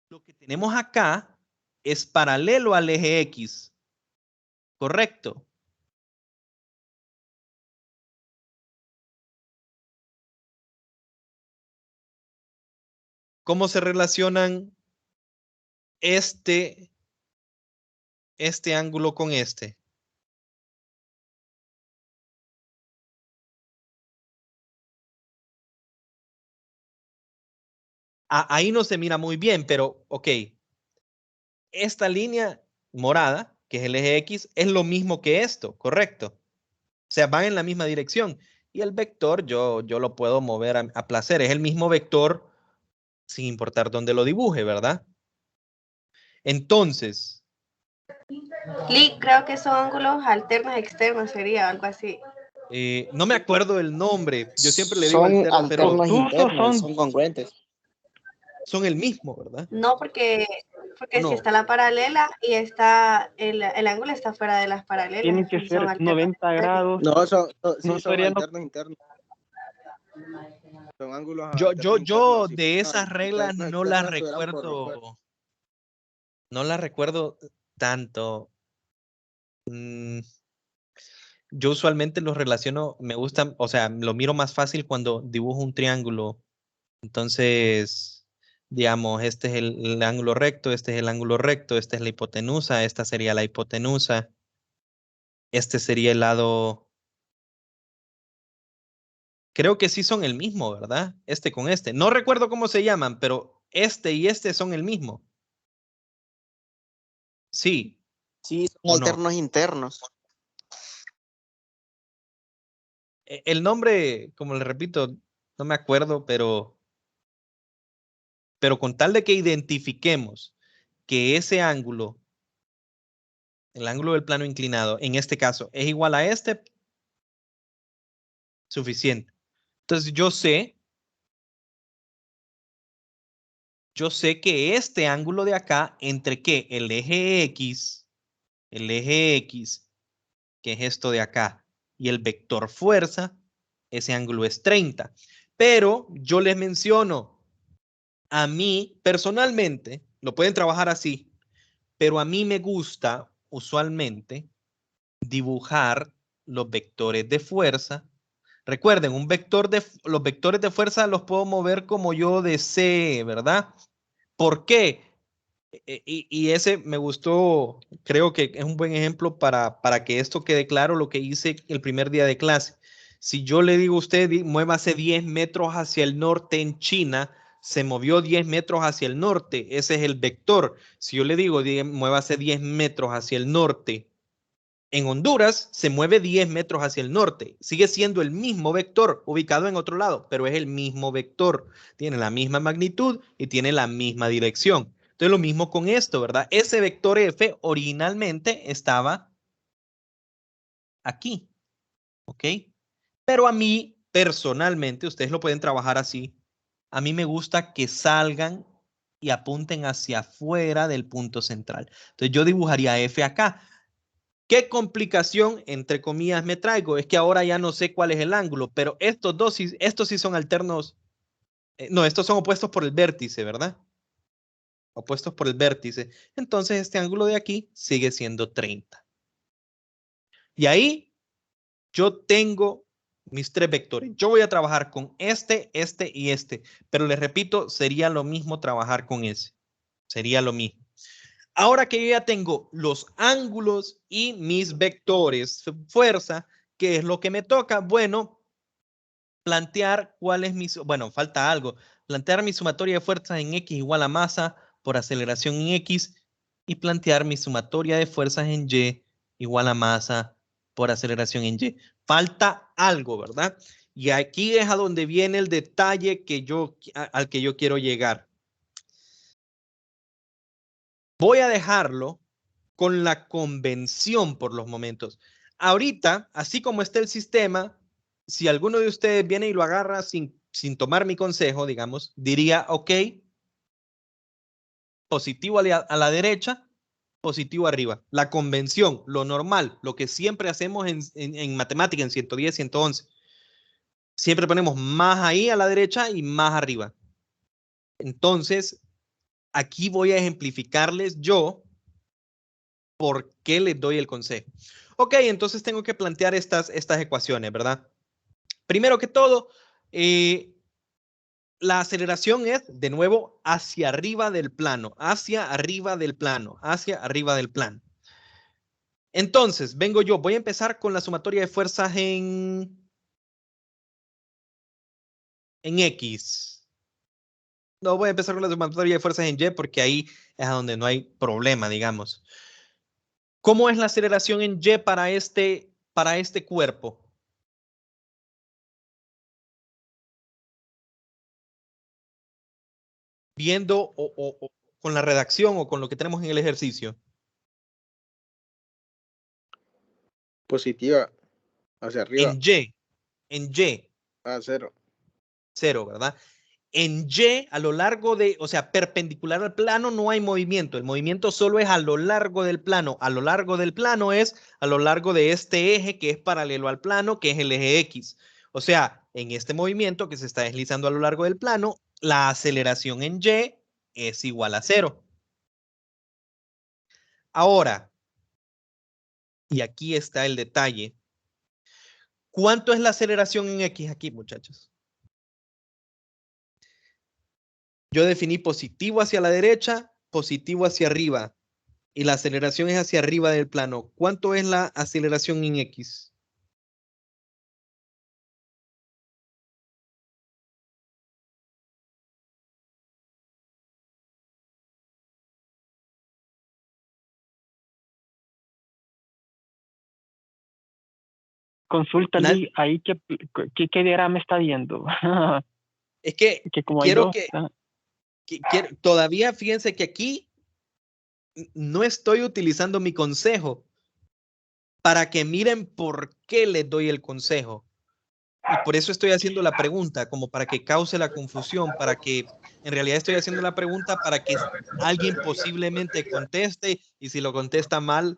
lo que tenemos acá es paralelo al eje X, ¿correcto? ¿Cómo se relacionan este ángulo con este? Ahí no se mira muy bien, pero ok. Esta línea morada, que es el eje X, es lo mismo que esto, ¿correcto? O sea, van en la misma dirección. Y el vector yo lo puedo mover a placer. Es el mismo vector sin importar dónde lo dibuje, ¿verdad? Entonces, Lee, creo que son ángulos alternos externos, sería algo así. no me acuerdo el nombre. Yo siempre le digo Son alterno, pero alternos obtusos internos, son. son congruentes. son el mismo, ¿verdad? No, porque No. si está la paralela y está el ángulo está fuera de las paralelas. Tienen que son ser alternos 90 externos. grados. No, sí, No son serían alternos internos. Son ángulos Yo alternos internos. Si de fueran esas reglas alternos no las externos, estuvieran por los fuera. recuerdo. No las recuerdo tanto. Yo usualmente los relaciono, me gustan, o sea, lo miro más fácil cuando dibujo un triángulo. Entonces, digamos, este es el ángulo recto, este es el ángulo recto, esta es la hipotenusa, esta sería la hipotenusa, este sería el lado. Creo que sí son el mismo, ¿verdad? Este con este. No recuerdo cómo se llaman, pero este y este son el mismo. Sí, Sí, son ¿o no? alternos internos. El nombre, como le repito, no me acuerdo, pero con tal de que identifiquemos que ese ángulo, el ángulo del plano inclinado, en este caso, es igual a este, suficiente. Entonces yo sé que este ángulo de acá, entre qué, el eje X, que es esto de acá, y el vector fuerza, ese ángulo es 30. Pero yo les menciono, a mí personalmente, lo pueden trabajar así, pero a mí me gusta usualmente dibujar los vectores de fuerza. Recuerden, los vectores de fuerza los puedo mover como yo desee, ¿verdad? ¿Por qué? Y ese me gustó, creo que es un buen ejemplo para que esto quede claro lo que hice el primer día de clase. Si yo le digo a usted, muévase 10 metros hacia el norte en China, se movió 10 metros hacia el norte, ese es el vector. Si yo le digo, muévase 10 metros hacia el norte en Honduras, se mueve 10 metros hacia el norte. Sigue siendo el mismo vector, ubicado en otro lado, pero es el mismo vector. Tiene la misma magnitud y tiene la misma dirección. Entonces, lo mismo con esto, ¿verdad? Ese vector F originalmente estaba aquí, ¿ok? Pero a mí, personalmente, ustedes lo pueden trabajar así. A mí me gusta que salgan y apunten hacia afuera del punto central. Entonces, yo dibujaría F acá. ¿Qué complicación, entre comillas, me traigo? Es que ahora ya no sé cuál es el ángulo, pero estos sí son alternos. No, estos son opuestos por el vértice, ¿verdad? Opuestos por el vértice. Entonces, este ángulo de aquí sigue siendo 30. Y ahí yo tengo mis tres vectores. Yo voy a trabajar con este y este, pero les repito, sería lo mismo trabajar con ese. Sería lo mismo. Ahora que yo ya tengo los ángulos y mis vectores, fuerza, ¿qué es lo que me toca? Bueno, plantear cuál es bueno, falta algo. Plantear mi sumatoria de fuerzas en X igual a masa por aceleración en X y plantear mi sumatoria de fuerzas en Y igual a masa por aceleración en Y. Falta algo, ¿verdad? Y aquí es a donde viene el detalle al que yo quiero llegar. Voy a dejarlo con la convención por los momentos. Ahorita, así como está el sistema, si alguno de ustedes viene y lo agarra sin tomar mi consejo, digamos, diría, ok, positivo a la derecha, positivo arriba. La convención, lo normal, lo que siempre hacemos en matemática, en 110, 111. Siempre ponemos más ahí a la derecha y más arriba. Entonces, aquí voy a ejemplificarles yo por qué les doy el consejo. Ok, entonces tengo que plantear estas ecuaciones, ¿verdad? Primero que todo, la aceleración es, de nuevo, hacia arriba del plano, hacia arriba del plano, hacia arriba del plano. Entonces, vengo yo, voy a empezar con la sumatoria de fuerzas en X. No voy a empezar con la sumatoria de fuerzas en Y porque ahí es a donde no hay problema, digamos. ¿Cómo es la aceleración en Y para este cuerpo? Viendo o con la redacción o con lo que tenemos en el ejercicio. Positiva hacia arriba. En Y. A 0. 0, ¿verdad? En Y, a lo largo o sea, perpendicular al plano no hay movimiento. El movimiento solo es a lo largo del plano. A lo largo del plano es a lo largo de este eje que es paralelo al plano, que es el eje X. O sea, en este movimiento que se está deslizando a lo largo del plano, la aceleración en Y es igual a 0. Ahora, y aquí está el detalle. ¿Cuánto es la aceleración en X aquí, muchachos? Yo definí positivo hacia la derecha, positivo hacia arriba. Y la aceleración es hacia arriba del plano. ¿Cuánto es la aceleración en X? Consulta ahí qué diagrama está viendo. Es que que como quiero hay dos, todavía fíjense que aquí no estoy utilizando mi consejo para que miren por qué les doy el consejo. Y por eso estoy haciendo la pregunta, como para que cause la confusión, para que en realidad estoy haciendo la pregunta para que alguien posiblemente conteste y si lo contesta mal,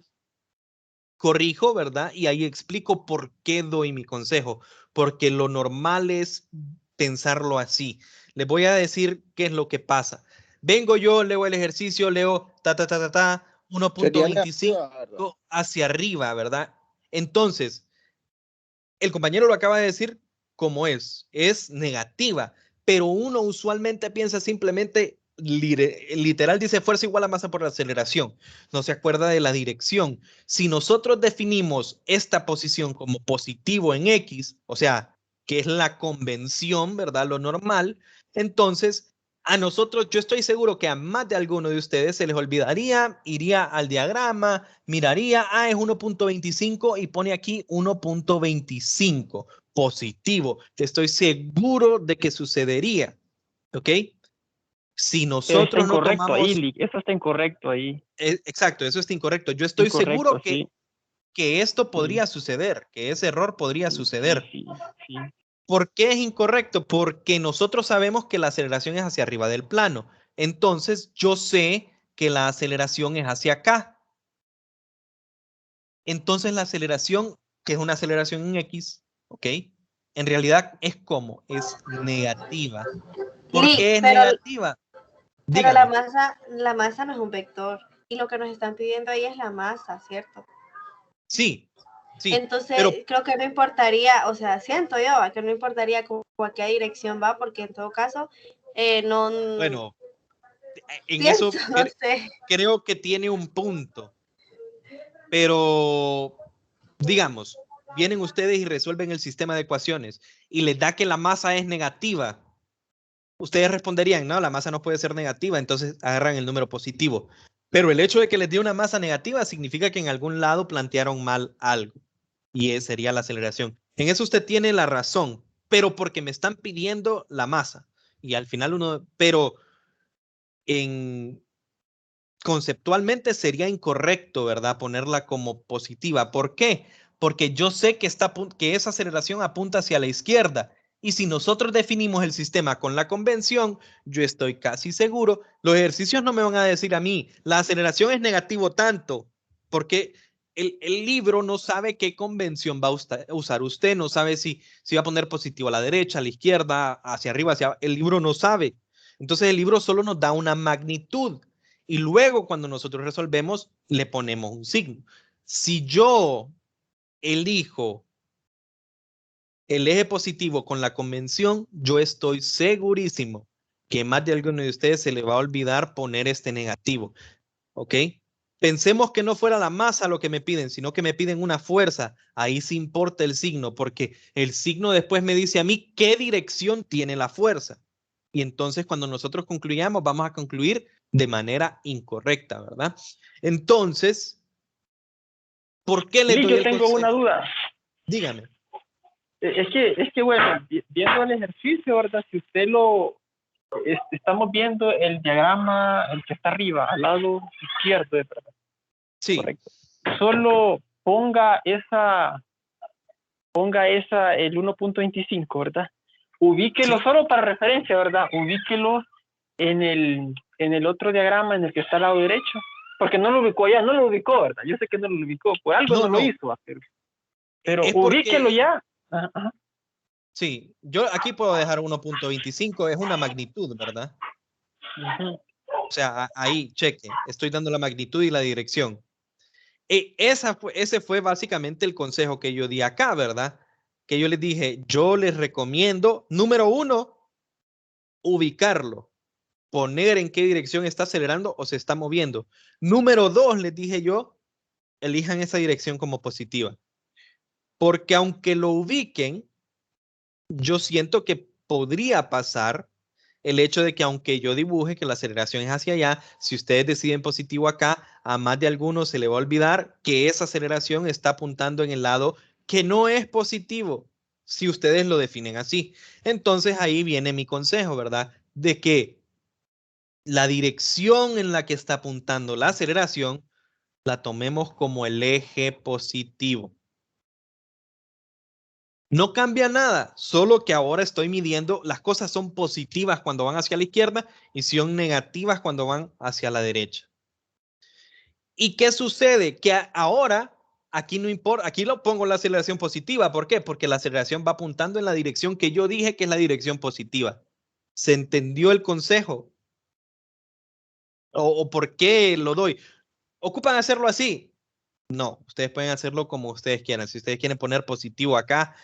corrijo, ¿verdad? Y ahí explico por qué doy mi consejo, porque lo normal es pensarlo así. Les voy a decir qué es lo que pasa. Vengo yo, leo el ejercicio, leo 1.25 hacia arriba, ¿verdad? Entonces, el compañero lo acaba de decir como es negativa, pero uno usualmente piensa simplemente literal dice fuerza igual a masa por la aceleración, no se acuerda de la dirección. Si nosotros definimos esta posición como positivo en X, o sea, que es la convención, ¿verdad? Lo normal, entonces a nosotros, yo estoy seguro que a más de alguno de ustedes se les olvidaría, iría al diagrama, miraría, es 1.25 y pone aquí 1.25 positivo. Estoy seguro de que sucedería, ¿ok? Si nosotros está incorrecto no tomamos... ahí, eso está incorrecto ahí. Exacto, eso está incorrecto. Yo estoy seguro que esto podría suceder, que ese error podría suceder. Sí. ¿Por qué es incorrecto? Porque nosotros sabemos que la aceleración es hacia arriba del plano. Entonces, yo sé que la aceleración es hacia acá. Entonces, la aceleración, que es una aceleración en X, ¿ok? En realidad es como, es negativa. ¿Por qué es negativa? Pero Dígame. la masa no es un vector. Y lo que nos están pidiendo ahí es la masa, ¿cierto? Sí. Entonces, creo que no importaría, o sea, siento yo que no importaría a qué dirección va, porque en todo caso, no... Bueno, en pienso, eso no sé. creo que tiene un punto. Pero, digamos, vienen ustedes y resuelven el sistema de ecuaciones y les da que la masa es negativa. Ustedes responderían, no, la masa no puede ser negativa, entonces agarran el número positivo. Pero el hecho de que les dé una masa negativa significa que en algún lado plantearon mal algo. Y esa sería la aceleración. En eso usted tiene la razón, pero porque me están pidiendo la masa. Y al final pero conceptualmente sería incorrecto, ¿verdad? Ponerla como positiva. ¿Por qué? Porque yo sé que esa aceleración apunta hacia la izquierda. Y si nosotros definimos el sistema con la convención, yo estoy casi seguro, los ejercicios no me van a decir a mí, la aceleración es negativo tanto, porque el libro no sabe qué convención va a usar usted, no sabe si va a poner positivo a la derecha, a la izquierda, hacia arriba, el libro no sabe. Entonces el libro solo nos da una magnitud. Y luego cuando nosotros resolvemos, le ponemos un signo. Si yo elijo el eje positivo con la convención, yo estoy segurísimo que más de alguno de ustedes se le va a olvidar poner este negativo. ¿Ok? Pensemos que no fuera la masa lo que me piden, sino que me piden una fuerza. Ahí sí importa el signo, porque el signo después me dice a mí qué dirección tiene la fuerza. Y entonces cuando nosotros concluyamos, vamos a concluir de manera incorrecta, ¿verdad? Entonces, ¿por qué les doy yo el tengo consejo? una duda. Dígame. Es que bueno, viendo el ejercicio, ¿verdad? Si usted estamos viendo el diagrama, el que está arriba, al lado izquierdo, ¿verdad? Sí. Correcto. Solo ponga el 1.25, ¿verdad? Ubíquelo Sí. solo para referencia, ¿verdad? Ubíquelo en el otro diagrama en el que está al lado derecho, porque no lo ubicó allá, no lo ubicó, ¿verdad? Yo sé que no lo ubicó, por algo no lo hizo, pero Es ubíquelo porque, ya. Ajá. sí, yo aquí puedo dejar 1.25, es una magnitud, ¿verdad? Ujú. O sea, ahí, cheque, estoy dando la magnitud y la dirección. Ese fue básicamente el consejo que yo di acá, ¿verdad? Que yo les dije, yo les recomiendo, número 1, ubicarlo, poner en qué dirección está acelerando o se está moviendo. Número 2, les dije yo, elijan esa dirección como positiva. Porque aunque lo ubiquen, yo siento que podría pasar el hecho de que aunque yo dibuje que la aceleración es hacia allá, si ustedes deciden positivo acá, a más de algunos se le va a olvidar que esa aceleración está apuntando en el lado que no es positivo, si ustedes lo definen así. Entonces ahí viene mi consejo, ¿verdad? De que la dirección en la que está apuntando la aceleración la tomemos como el eje positivo. No cambia nada, solo que ahora estoy midiendo, las cosas son positivas cuando van hacia la izquierda y son negativas cuando van hacia la derecha. ¿Y qué sucede? Que ahora aquí no importa, aquí lo pongo la aceleración positiva. ¿Por qué? Porque la aceleración va apuntando en la dirección que yo dije que es la dirección positiva. ¿Se entendió el consejo? ¿O por qué lo doy? ¿Ocupan hacerlo así? No, ustedes pueden hacerlo como ustedes quieran. Si ustedes quieren poner positivo acá,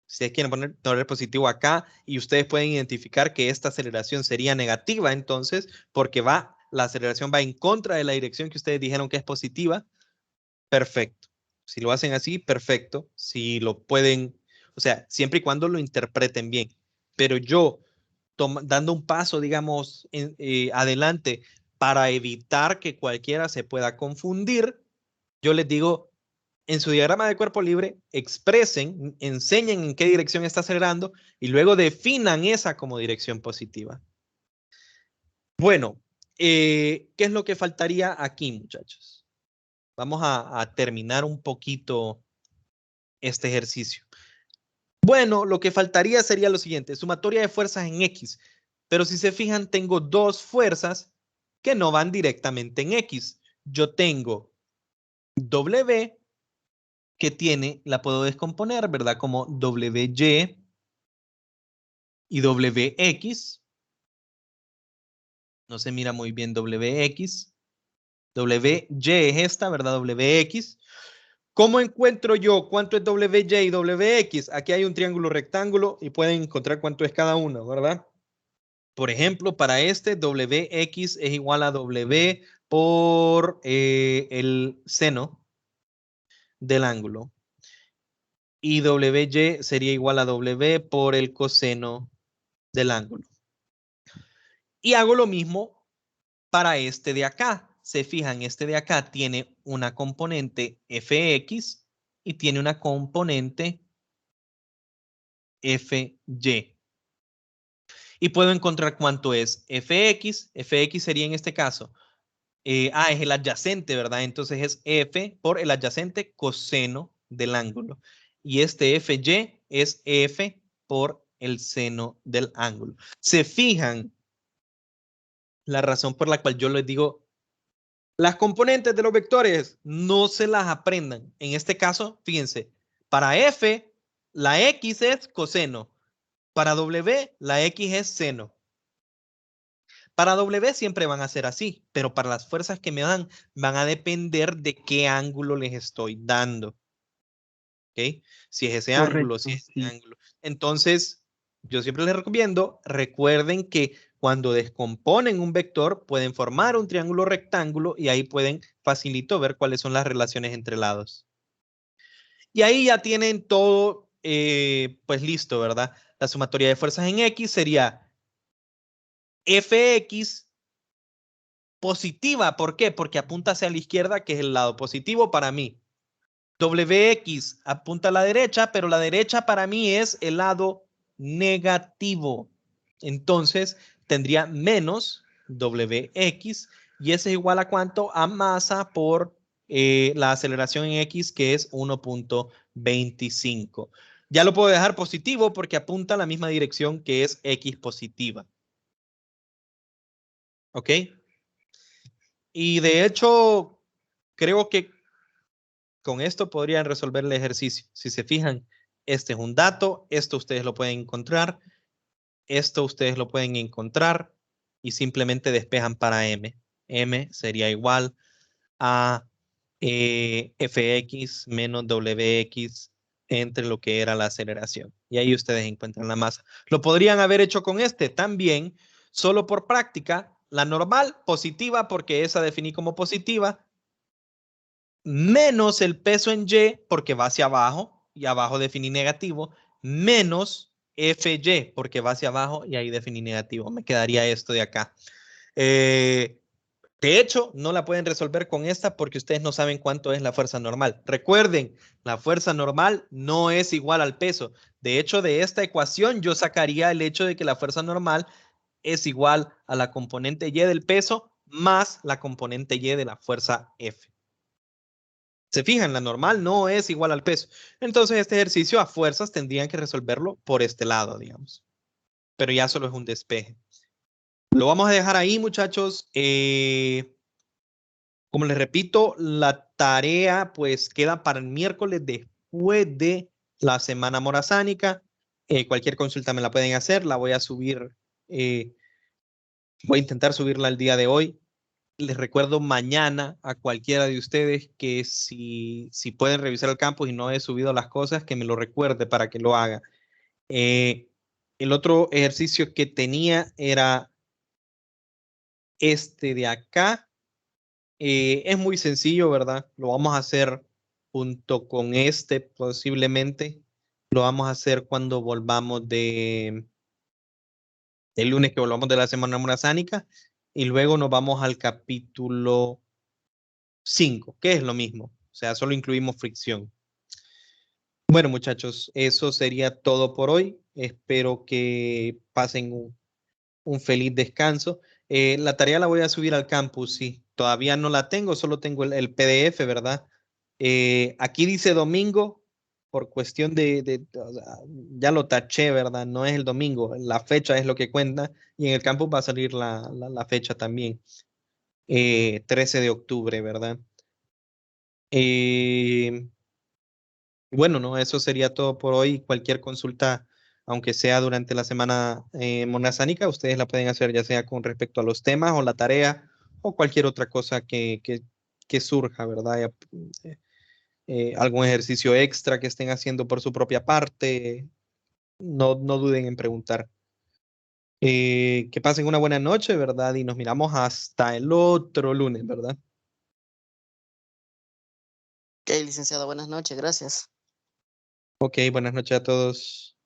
ustedes quieren poner positivo acá y ustedes pueden identificar que esta aceleración sería negativa entonces porque la aceleración va en contra de la dirección que ustedes dijeron que es positiva. Perfecto. Si lo hacen así, perfecto. Si lo pueden, o sea, siempre y cuando lo interpreten bien. Pero yo, dando un paso, digamos, adelante para evitar que cualquiera se pueda confundir, yo les digo, en su diagrama de cuerpo libre, expresen, enseñen en qué dirección está acelerando y luego definan esa como dirección positiva. Bueno, ¿qué es lo que faltaría aquí, muchachos? Vamos a terminar un poquito este ejercicio. Bueno, lo que faltaría sería lo siguiente, sumatoria de fuerzas en X. Pero si se fijan, tengo dos fuerzas que no van directamente en X. Yo tengo W, que la puedo descomponer, ¿verdad? Como WY y WX. No se mira muy bien WX. WY es esta, ¿verdad? WX. ¿Cómo encuentro yo cuánto es WY y WX? Aquí hay un triángulo rectángulo y pueden encontrar cuánto es cada uno, ¿verdad? Por ejemplo, para este WX es igual a W por el seno del ángulo. Y WY sería igual a W por el coseno del ángulo. Y hago lo mismo para este de acá. se fijan, este de acá tiene una componente fx y tiene una componente fy. Y puedo encontrar cuánto es fx. Fx sería en este caso, es el adyacente, ¿verdad? Entonces es f por el adyacente coseno del ángulo. Y este fy es f por el seno del ángulo. ¿Se fijan la razón por la cual yo les digo las componentes de los vectores no se las aprendan? En este caso, fíjense, para f la x es coseno, para w la x es seno. Para W siempre van a ser así, pero para las fuerzas que me dan van a depender de qué ángulo les estoy dando. ¿Ok? Si es ese ángulo, si es ese ángulo. Entonces, yo siempre les recomiendo, recuerden que cuando descomponen un vector pueden formar un triángulo rectángulo y ahí pueden facilito ver cuáles son las relaciones entre lados. Y ahí ya tienen todo pues listo, ¿verdad? La sumatoria de fuerzas en X sería Fx positiva. ¿Por qué? Porque apunta hacia la izquierda, que es el lado positivo para mí. Wx apunta a la derecha, pero la derecha para mí es el lado negativo. Entonces tendría menos Wx y ese es igual a cuánto? A masa por la aceleración en X, que es 1.25. Ya lo puedo dejar positivo porque apunta a la misma dirección, que es X positiva. ¿Ok? Y de hecho, creo que con esto podrían resolver el ejercicio. Si se fijan, este es un dato, esto ustedes lo pueden encontrar, esto ustedes lo pueden encontrar y simplemente despejan para m. M sería igual a fx menos wx entre lo que era la aceleración. Y ahí ustedes encuentran la masa. Lo podrían haber hecho con este también, solo por práctica. La normal, positiva, porque esa definí como positiva, menos el peso en Y, porque va hacia abajo, y abajo definí negativo, menos FY, porque va hacia abajo, y ahí definí negativo. Me quedaría esto de acá. De hecho, no la pueden resolver con esta porque ustedes no saben cuánto es la fuerza normal. Recuerden, la fuerza normal no es igual al peso. De hecho, de esta ecuación yo sacaría el hecho de que la fuerza normal es igual a la componente Y del peso más la componente Y de la fuerza F. Se fijan, la normal no es igual al peso. Entonces, este ejercicio a fuerzas tendrían que resolverlo por este lado, digamos. Pero ya solo es un despeje. Lo vamos a dejar ahí, muchachos. Como les repito, la tarea pues queda para el miércoles después de la semana morazánica. Cualquier consulta me la pueden hacer. La voy a subir. Voy a intentar subirla el día de hoy. Les recuerdo mañana a cualquiera de ustedes que si pueden revisar el campus y no he subido las cosas, que me lo recuerde para que lo haga. El otro ejercicio que tenía era este de acá. Es muy sencillo, ¿verdad? Lo vamos a hacer junto con este, posiblemente. Lo vamos a hacer cuando volvamos el lunes que volvamos de la semana morazánica. Y luego nos vamos al capítulo 5, que es lo mismo. O sea, solo incluimos fricción. Bueno, muchachos, eso sería todo por hoy. Espero que pasen un feliz descanso. La tarea la voy a subir al campus, sí. Todavía no la tengo, solo tengo el PDF, ¿verdad? Aquí dice domingo por cuestión o sea, ya lo taché, ¿verdad? No es el domingo, la fecha es lo que cuenta y en el campus va a salir la fecha también. 13 de octubre, ¿verdad? Bueno, no, eso sería todo por hoy. Cualquier consulta, aunque sea durante la semana monazánica, ustedes la pueden hacer ya sea con respecto a los temas o la tarea o cualquier otra cosa que surja, ¿verdad? Algún ejercicio extra que estén haciendo por su propia parte, no duden en preguntar. Que pasen una buena noche, ¿verdad? Y nos miramos hasta el otro lunes, ¿verdad? Ok, licenciado, buenas noches, gracias. Ok, buenas noches a todos.